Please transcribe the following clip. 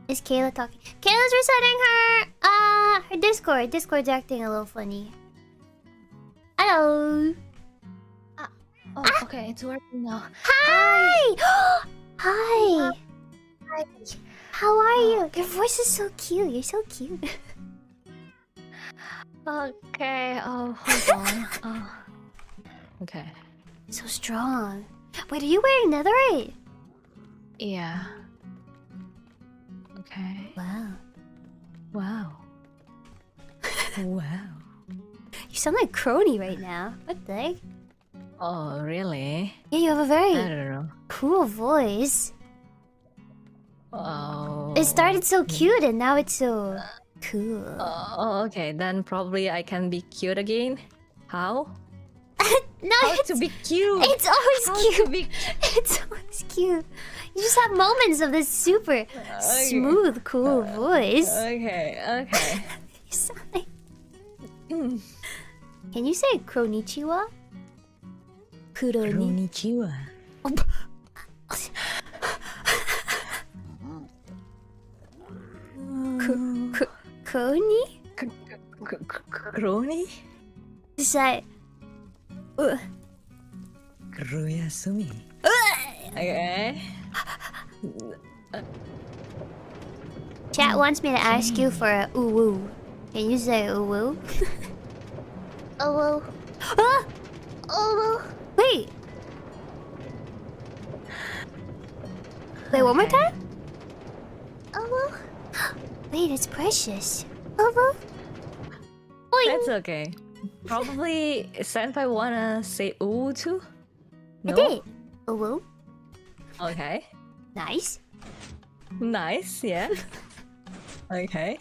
Is Kaela talking? Kaela's resetting her Discord. Discord's acting a little funny. Hello. Okay, it's working now. Hi. Hi. Hi. How are you? Your voice is so cute. You're so cute. Okay. Hold on. Okay. So strong. Wait, are you wearing netherite? Yeah. Okay. Wow. Wow. Wow. You sound like Kronii right now. What the heck? Oh, really? Yeah, you have a I very don't know. cool voice. Oh. It started so cute and now it's so cool. Okay. Then probably I can be cute again. How? No, How to be cute? it's always How cute. to be... It's always cute. You just have moments of this super smooth, cool voice. Okay. You sound like... Can you say Kronichiwa? Kuroni. Konnichiwa. Kronii? Kronii? Is that... Kuruyasumi. Okay. Chat wants me to ask you for a uwu. Can you say uwu? Uwu. Ah! Uwu. Wait. Wait, one more time? Uwu. Wait, it's precious. Uwu. That's okay. Probably Senpai wanna say ooh too? I No? did. Uwu. Okay. Nice. Nice, yeah. Okay.